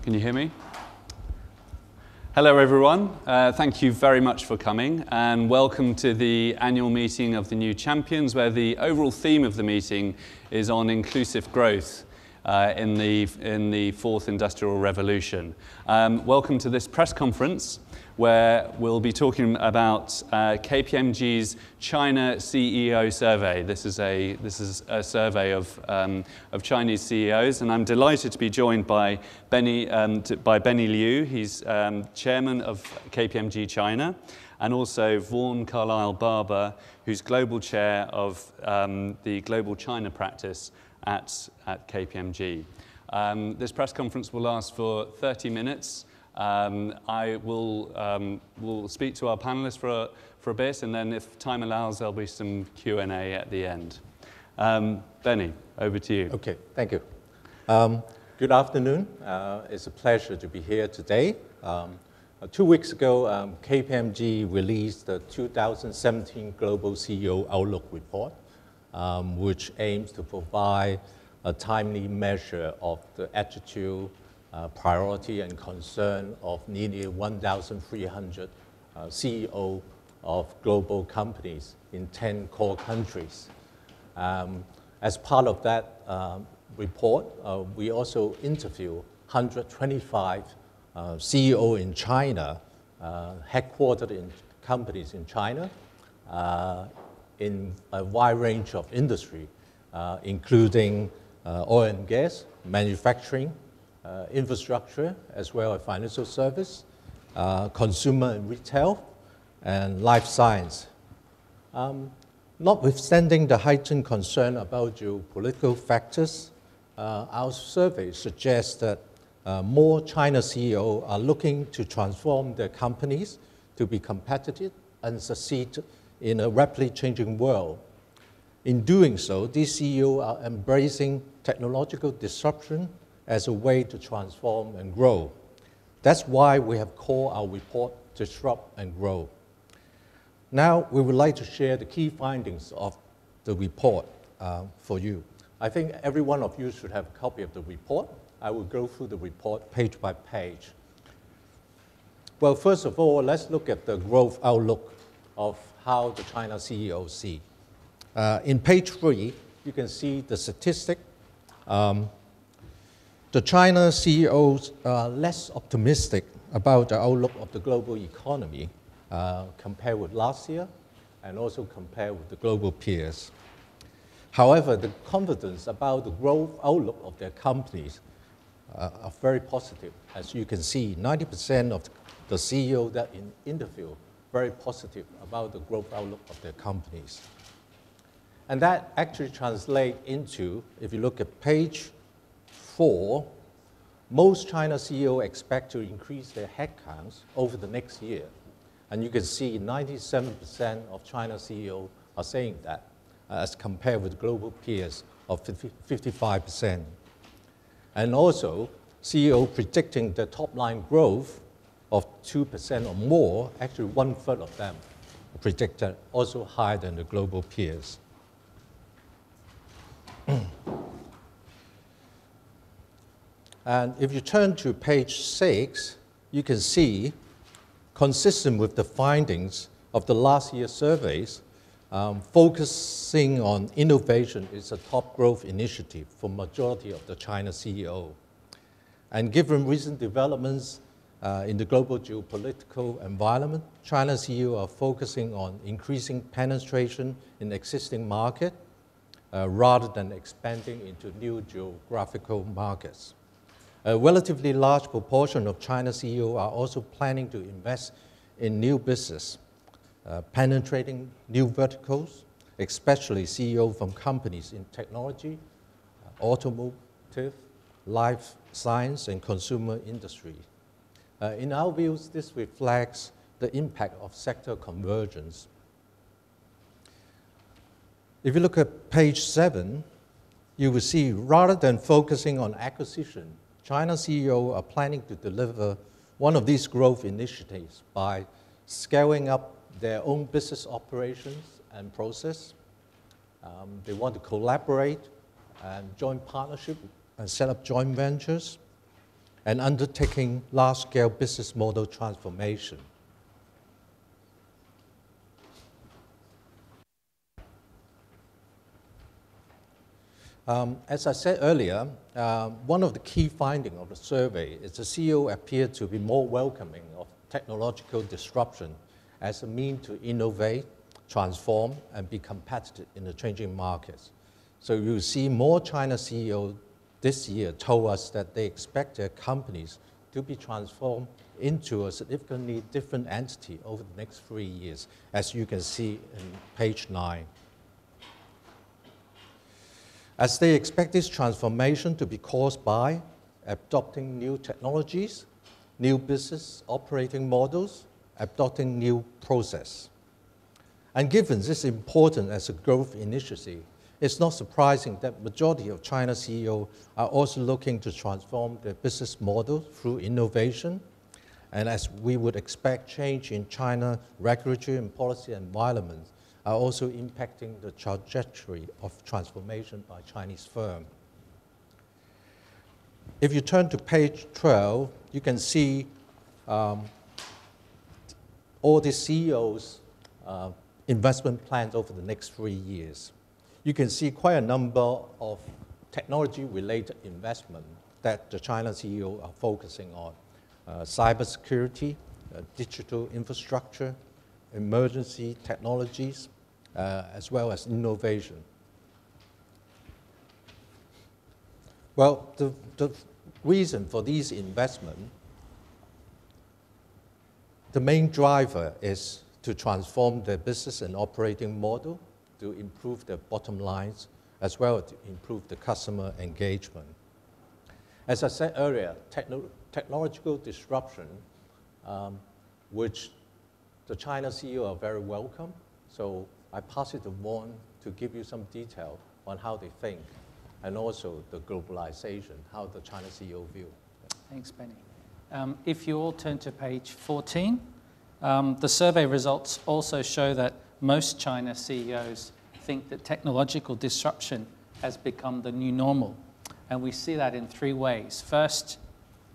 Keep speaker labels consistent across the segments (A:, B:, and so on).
A: Can you hear me? Hello everyone, thank you very much for coming and welcome to the annual meeting of the New Champions, where the overall theme of the meeting is on inclusive growth in the fourth industrial revolution. Welcome to this press conference where we'll be talking about KPMG's China CEO survey. This is a survey of Chinese CEOs, and I'm delighted to be joined by Benny Liu. He's chairman of KPMG China, and also Vaughn Barber, who's global chair of the global China practice at KPMG. This press conference will last for 30 minutes. I will speak to our panelists for a bit, and then if time allows, there'll be some Q&A at the end. Benny, over to you.
B: Okay, thank you. Good afternoon. It's a pleasure to be here today. 2 weeks ago, KPMG released the 2017 Global CEO Outlook Report, which aims to provide a timely measure of the attitude, priority and concern of nearly 1,300 CEOs of global companies in 10 core countries. As part of that report, we also interviewed 125 CEOs in China, headquartered in companies in China, in a wide range of industry, including oil and gas, manufacturing, infrastructure, as well as financial service, consumer and retail, and life science. Notwithstanding the heightened concern about geopolitical factors, our survey suggests that more China CEOs are looking to transform their companies to be competitive and succeed in a rapidly changing world. In doing so, these CEOs are embracing technological disruption as a way to transform and grow. That's why we have called our report Disrupt and Grow. Now, we would like to share the key findings of the report for you. I think every one of you should have a copy of the report. I will go through the report page by page. Well, first of all, let's look at the growth outlook of how the China CEOs see. In page 3, you can see the statistic. The China CEOs are less optimistic about the outlook of the global economy compared with last year and also compared with the global peers. However, the confidence about the growth outlook of their companies are very positive. As you can see, 90% of the CEOs that interview very positive about the growth outlook of their companies. And that actually translates into, if you look at page 4, most China CEOs expect to increase their headcounts over the next year. And you can see 97% of China CEOs are saying that, as compared with global peers of 55%. And also, CEOs predicting the top-line growth of 2% or more, actually 1/3 of them predicted also higher than the global peers. And if you turn to page 6, you can see, consistent with the findings of the last year's surveys, focusing on innovation is a top growth initiative for majority of the China CEO. And given recent developments in the global geopolitical environment, China CEO are focusing on increasing penetration in existing market rather than expanding into new geographical markets. A relatively large proportion of China CEOs are also planning to invest in new business, penetrating new verticals, especially CEOs from companies in technology, automotive, life science, and consumer industry. In our views, this reflects the impact of sector convergence. If you look at page 7, you will see rather than focusing on acquisition, China CEOs are planning to deliver one of these growth initiatives by scaling up their own business operations and process. They want to collaborate and join partnership and set up joint ventures. and undertaking large-scale business model transformation. As I said earlier, one of the key findings of the survey is the CEO appeared to be more welcoming of technological disruption as a means to innovate, transform, and be competitive in the changing markets. So you see more China CEOs this year told us that they expect their companies to be transformed into a significantly different entity over the next 3 years, as you can see in page 9. As they expect this transformation to be caused by adopting new technologies, new business operating models, adopting new process. And given this is important as a growth initiative, it's not surprising that majority of China CEOs are also looking to transform their business model through innovation. And as we would expect, change in China regulatory and policy environments are also impacting the trajectory of transformation by Chinese firms. If you turn to page 12, you can see all the CEOs' investment plans over the next 3 years. You can see quite a number of technology-related investment that the China CEO are focusing on. Cybersecurity, digital infrastructure, emergency technologies, as well as innovation. Well, the reason for these investments, the main driver is to transform their business and operating model, to improve their bottom lines, as well as to improve the customer engagement. As I said earlier, technological disruption, which the China CEO are very welcome. So I pass it to Vaughn to give you some detail on how they think, and also the globalization, how the China CEO view.
C: Thanks, Benny. If you all turn to page 14, the survey results also show that most China CEOs think that technological disruption has become the new normal. And we see that in 3 ways. First,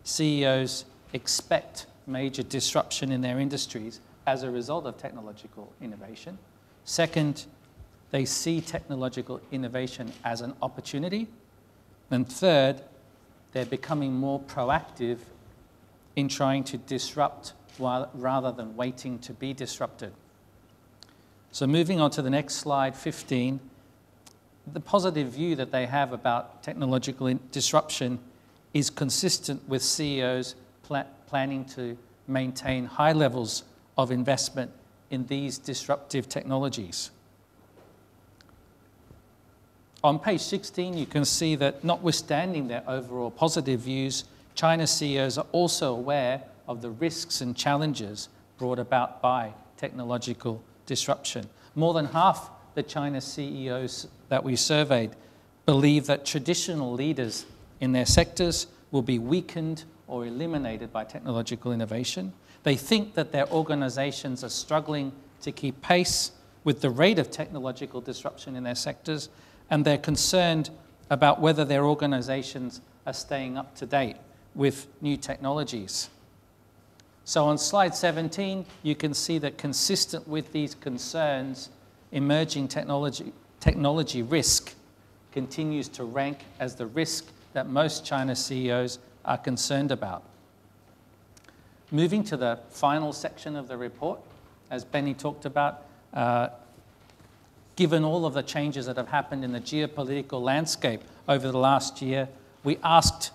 C: CEOs expect major disruption in their industries as a result of technological innovation. Second, they see technological innovation as an opportunity. And third, they're becoming more proactive in trying to disrupt rather than waiting to be disrupted. So moving on to the next slide, 15, the positive view that they have about technological disruption is consistent with CEOs planning to maintain high levels of investment in these disruptive technologies. On page 16, you can see that notwithstanding their overall positive views, China CEOs are also aware of the risks and challenges brought about by technological disruption. More than half the China CEOs that we surveyed believe that traditional leaders in their sectors will be weakened or eliminated by technological innovation. They think that their organizations are struggling to keep pace with the rate of technological disruption in their sectors, and they're concerned about whether their organizations are staying up to date with new technologies. So on slide 17, you can see that consistent with these concerns, emerging technology risk continues to rank as the risk that most China CEOs are concerned about. Moving to the final section of the report, as Benny talked about, given all of the changes that have happened in the geopolitical landscape over the last year, we asked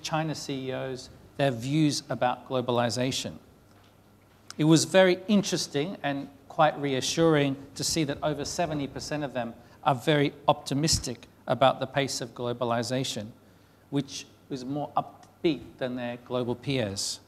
C: China CEOs their views about globalization. It was very interesting and quite reassuring to see that over 70% of them are very optimistic about the pace of globalization, which was more upbeat than their global peers.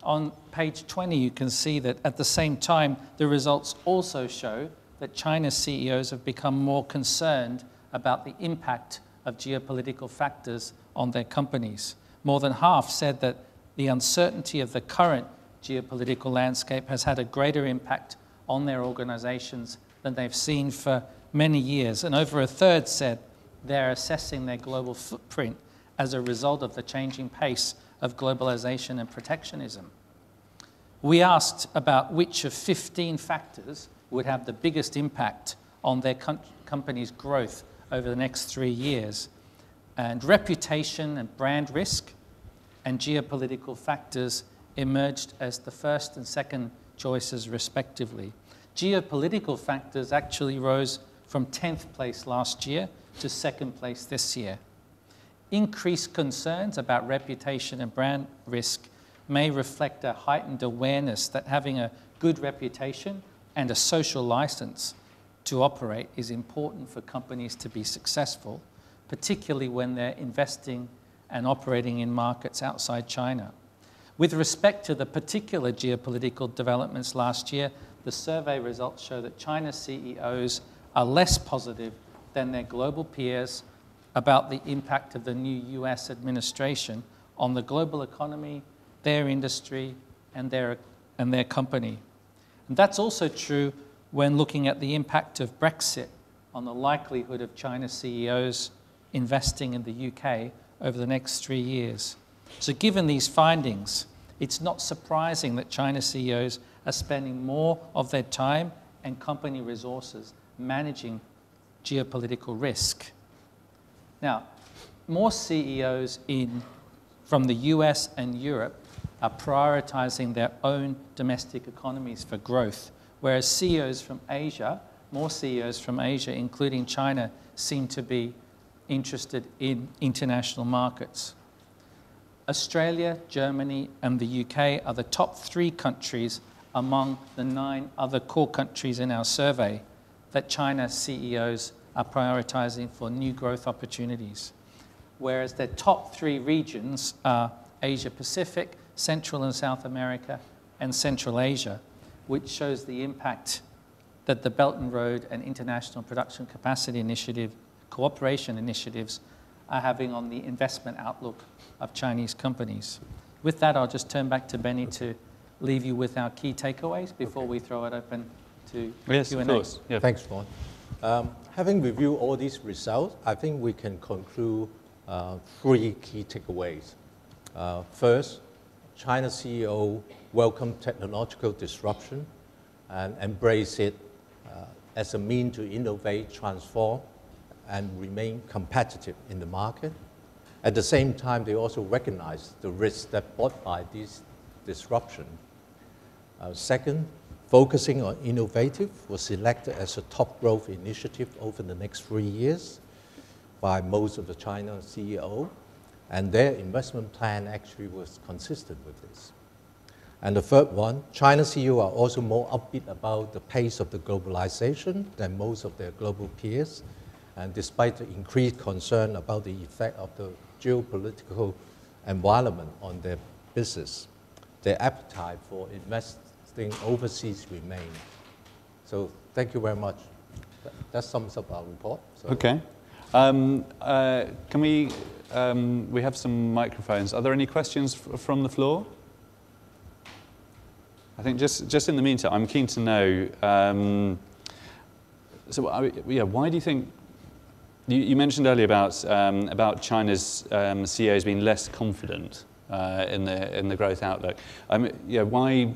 C: On page 20, you can see that at the same time, the results also show that China CEOs have become more concerned about the impact of geopolitical factors on their companies. More than half said that the uncertainty of the current geopolitical landscape has had a greater impact on their organizations than they've seen for many years. And over a third said they're assessing their global footprint as a result of the changing pace of globalization and protectionism. We asked about which of 15 factors would have the biggest impact on their company's growth over the next 3 years. And reputation and brand risk and geopolitical factors emerged as the first and second choices respectively. Geopolitical factors actually rose from 10th place last year to 2nd place this year. Increased concerns about reputation and brand risk may reflect a heightened awareness that having a good reputation and a social license to operate is important for companies to be successful, particularly when they're investing and operating in markets outside China. With respect to the particular geopolitical developments last year, the survey results show that China's CEOs are less positive than their global peers about the impact of the new US administration on the global economy, their industry, and their company. And that's also true when looking at the impact of Brexit on the likelihood of China's CEOs investing in the UK over the next 3 years. So given these findings, it's not surprising that China CEOs are spending more of their time and company resources managing geopolitical risk. Now, more CEOs from the US and Europe are prioritizing their own domestic economies for growth, whereas CEOs from Asia, more CEOs from Asia, including China, seem to be interested in international markets. Australia, Germany, and the UK are the top 3 countries among the 9 other core countries in our survey that China CEOs are prioritizing for new growth opportunities, whereas their top 3 regions are Asia Pacific, Central and South America, and Central Asia, which shows the impact that the Belt and Road and International Production Capacity Initiative cooperation initiatives are having on the investment outlook of Chinese companies. With that, I'll just turn back to Benny to leave you with our key takeaways before we throw it open to
A: yes,
C: Q&A.
A: Of course. Yeah.
B: Thanks, Vaughn. Having reviewed all these results, I think we can conclude 3 key takeaways. First, China CEO welcome technological disruption and embrace it as a means to innovate, transform, and remain competitive in the market. At the same time, they also recognize the risks that brought by this disruption. Second, focusing on innovative was selected as a top growth initiative over the next 3 years by most of the China CEO, and their investment plan actually was consistent with this. And the third one, China CEO are also more upbeat about the pace of the globalization than most of their global peers. And despite the increased concern about the effect of the geopolitical environment on their business, their appetite for investing overseas remains. So thank you very much. That sums up our report. So.
A: Okay. Can we have some microphones. Are there any questions from the floor? I think just in the meantime, I'm keen to know, why do you think, you mentioned earlier about China's CEOs being less confident in the growth outlook. Why,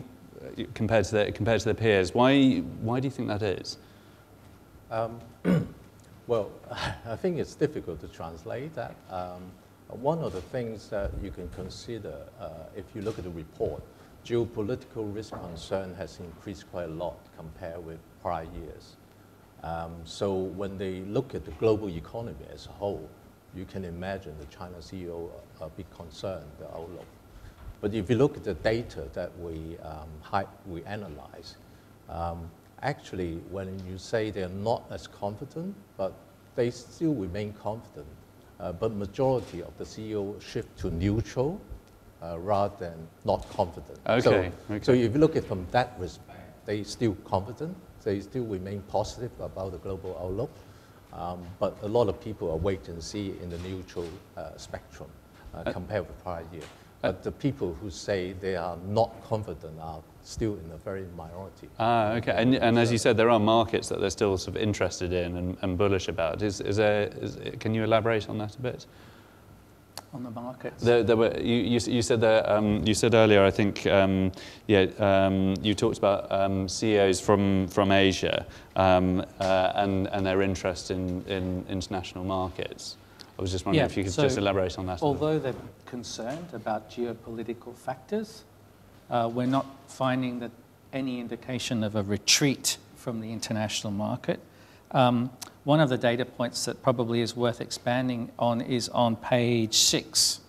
A: compared to their peers, why do you think that is?
B: Well, I think it's difficult to translate that. One of the things that you can consider, if you look at the report, geopolitical risk concern has increased quite a lot compared with prior years. So when they look at the global economy as a whole, you can imagine the China CEO are a bit concerned, the outlook. But if you look at the data that we analyze, actually when you say they're not as confident, but they still remain confident, but majority of the CEO shift to neutral rather than not confident.
A: Okay.
B: So if you look at from that respect, they still confident. They still remain positive about the global outlook, but a lot of people are wait and see in the neutral spectrum compared with prior year. But the people who say they are not confident are still in a very minority.
A: Okay. And as you said, there are markets that they're still sort of interested in and bullish about. Can you elaborate on that a bit?
C: on the markets.
A: There were, you said that, you said earlier, I think, you talked about CEOs from Asia and their interest in international markets. I was just wondering if you could just elaborate on that.
C: Although they're concerned about geopolitical factors, we're not finding that any indication of a retreat from the international market. One of the data points that probably is worth expanding on is on page 6.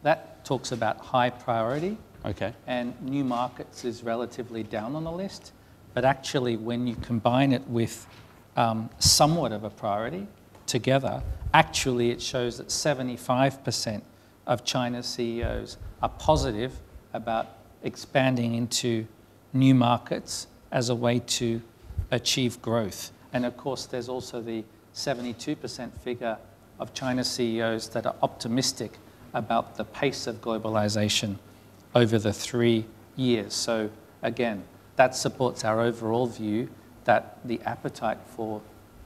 C: That talks about high priority.
A: Okay.
C: And new markets is relatively down on the list. But actually, when you combine it with somewhat of a priority together, actually it shows that 75% of China's CEOs are positive about expanding into new markets as a way to achieve growth. And of course, there's also the 72% figure of China's CEOs that are optimistic about the pace of globalization over the 3 years. So again, that supports our overall view that the appetite for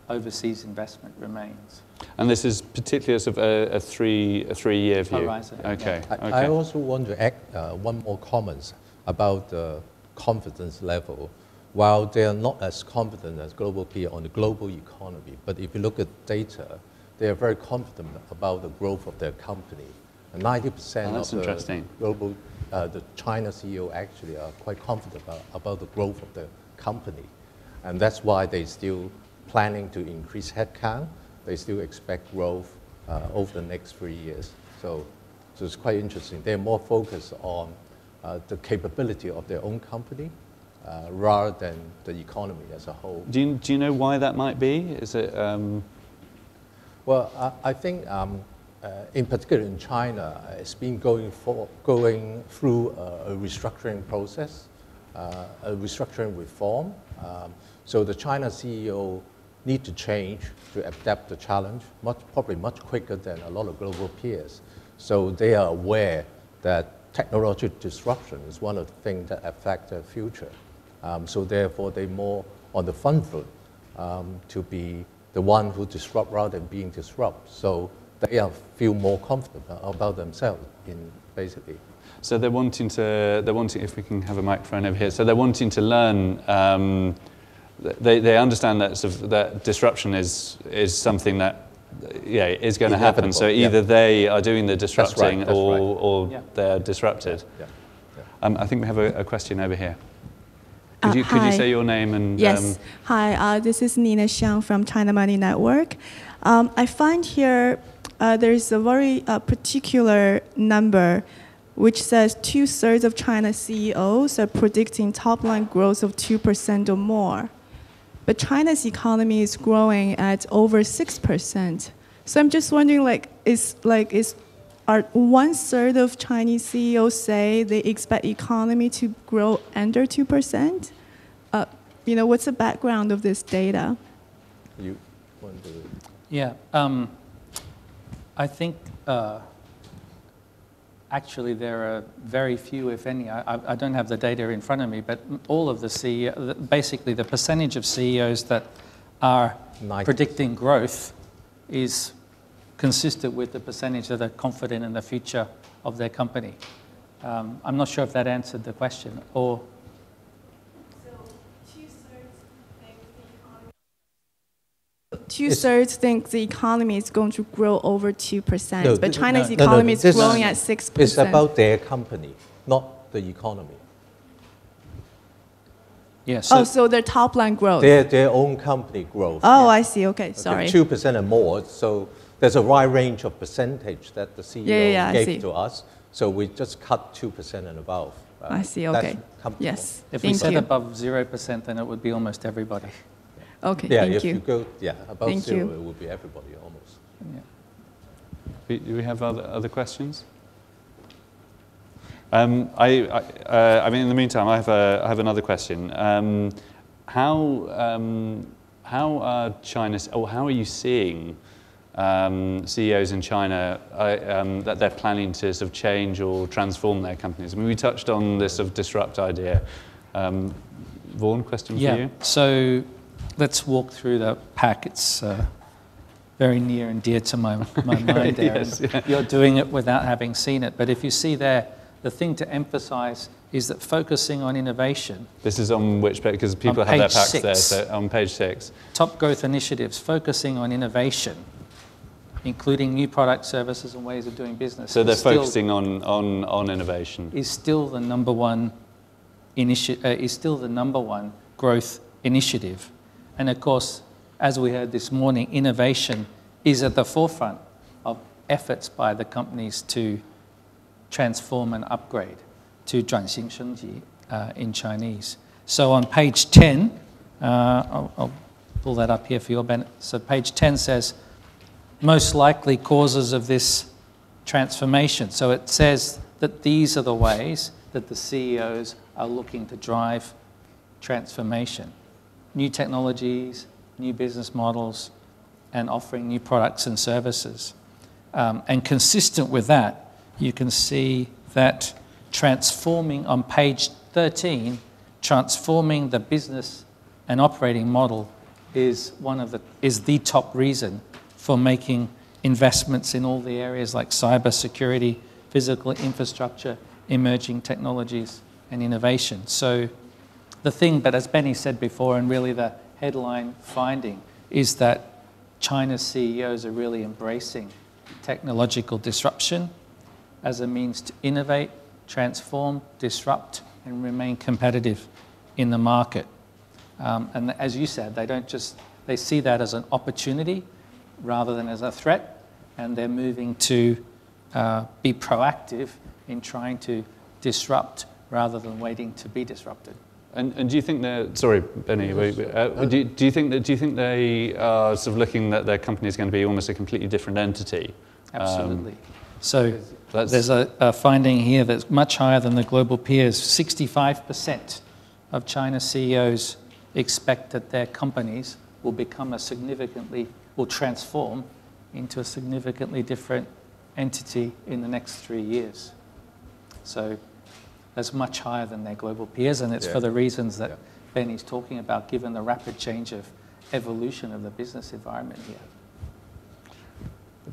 C: overseas investment remains.
A: And this is particularly sort of a three-year view.
C: Horizon.
A: Okay.
B: Yeah.
A: Okay.
B: I also want to add one more comment about the confidence level. While they are not as confident as global peers on the global economy, but if you look at data, they are very confident about the growth of their company. And 90% of the global, the China CEO actually are quite confident about the growth of the company. And that's why they're still planning to increase headcount. They still expect growth over the next 3 years. So it's quite interesting. They're more focused on the capability of their own company rather than the economy as a whole.
A: Do you know why that might be? Is it?
B: Well, I think in particular in China, it's been going through a restructuring process, a restructuring reform. So the China CEO need to change to adapt the challenge, probably much quicker than a lot of global peers. So they are aware that technological disruption is one of the things that affect their future. So therefore, they're more on the front foot to be the one who disrupt rather than being disrupted. So they feel more confident about themselves, basically.
A: So they're wanting, if we can have a microphone over here, so they're wanting to learn, they understand that, that disruption is something that is going to happen. So either they are doing the disrupting or they're disrupted. I think we have a question over here. Could you say your name and...
D: Yes. Hi, this is Nina Xiang from China Money Network. I find here there's a very particular number which says 2/3 of China's CEOs are predicting top-line growth of 2% or more. But China's economy is growing at over 6%. So I'm just wondering, are 1/3 of Chinese CEOs say they expect economy to grow under 2%? What's the background of this data?
B: You want to...
C: Yeah, I think actually there are very few, if any. I don't have the data in front of me, but all of the CEOs, basically the percentage of CEOs that are 90%. Predicting growth is consistent with the percentage that are confident in the future of their company. I'm not sure if that answered the question, or...
D: So 2/3 think the economy is going to grow over 2%, but China's economy is growing at 6%.
B: It's about their company, not the economy.
C: Yes.
D: So their top line growth.
B: Their own company growth.
D: Oh, I see. Okay, sorry.
B: 2% and more. So there's a wide range of percentage that the CEO gave to us. So we just cut 2% and above.
D: I see. Okay. Yes.
C: If we said above 0%, then it would be almost everybody.
D: Okay.
B: Yeah.
D: Thank
B: If
D: you
B: go above 0, it would be everybody almost.
A: Yeah. Do we have other questions? I mean, in the meantime, I have another question. How are how are you seeing CEOs in China that they're planning to sort of change or transform their companies? I mean, we touched on this sort of disrupt idea. Vaughn, question for you?
C: So let's walk through the pack. It's very near and dear to my mind there.
A: Yes, yeah.
C: You're doing it without having seen it. But if you see there, the thing to emphasize is that focusing on innovation.
A: This is on which page? Because people
C: On
A: have their
C: page
A: packs
C: 6.
A: there, so on page 6.
C: Top growth initiatives, focusing on innovation, including new product services and ways of doing business.
A: So they're
C: is still-
A: focusing on innovation.
C: Is still the number one growth initiative. And of course, as we heard this morning, innovation is at the forefront of efforts by the companies to transform and upgrade, to 转型升级 in Chinese. So on page 10, I'll pull that up here for your benefit. So page 10 says, most likely causes of this transformation. So it says that these are the ways that the CEOs are looking to drive transformation. New technologies, new business models, and offering new products and services. And consistent with that, you can see that transforming on page 13, transforming the business and operating model is the top reason for making investments in all the areas like cybersecurity, physical infrastructure, emerging technologies, and innovation. So the thing, but as Benny said before, and really the headline finding, is that China's CEOs are really embracing technological disruption as a means to innovate, transform, disrupt, and remain competitive in the market. And as you said, they see that as an opportunity rather than as a threat, and they're moving to be proactive in trying to disrupt rather than waiting to be disrupted.
A: And do you think they're, sorry, Benny, do you think they are sort of looking that their company is going to be almost a completely different entity?
C: Absolutely. So there's a finding here that's much higher than the global peers. 65% of China CEOs expect that their companies will will transform into a significantly different entity in the next 3 years. So that's much higher than their global peers, and it's for the reasons that Benny's talking about, given the rapid change of evolution of the business environment here.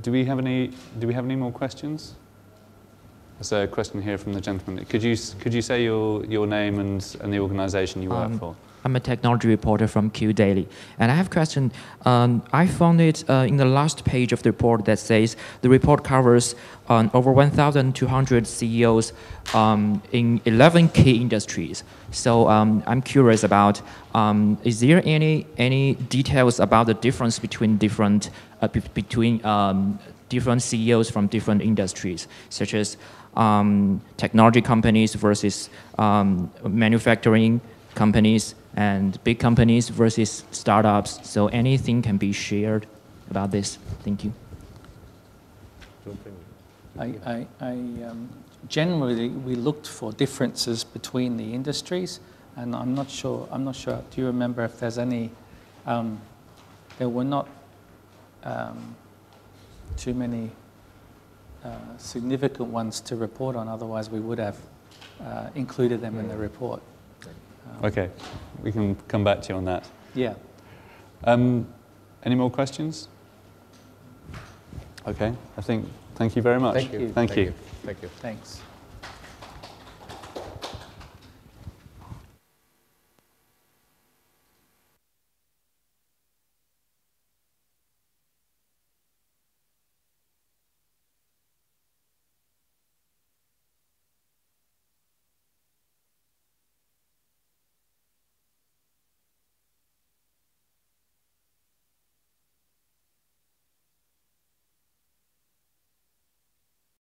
A: Do we have any more questions? There's a question here from the gentleman. Could you say your name and the organisation you work for?
E: I'm a technology reporter from Q Daily, and I have a question. I found it in the last page of the report that says the report covers over 1,200 CEOs in 11 key industries. So I'm curious about, is there any details about the difference between different CEOs from different industries, such as technology companies versus manufacturing companies, and big companies versus startups? So anything can be shared about this. Thank you.
C: Generally, we looked for differences between the industries, and I'm not sure. Do you remember if there's any? There were not too many significant ones to report on. Otherwise, we would have included them in the report.
A: Okay, we can come back to you on that.
C: Yeah.
A: Any more questions? Okay, thank you very much.
B: Thank you.
A: Thank you.
B: Thank you.
C: Thanks.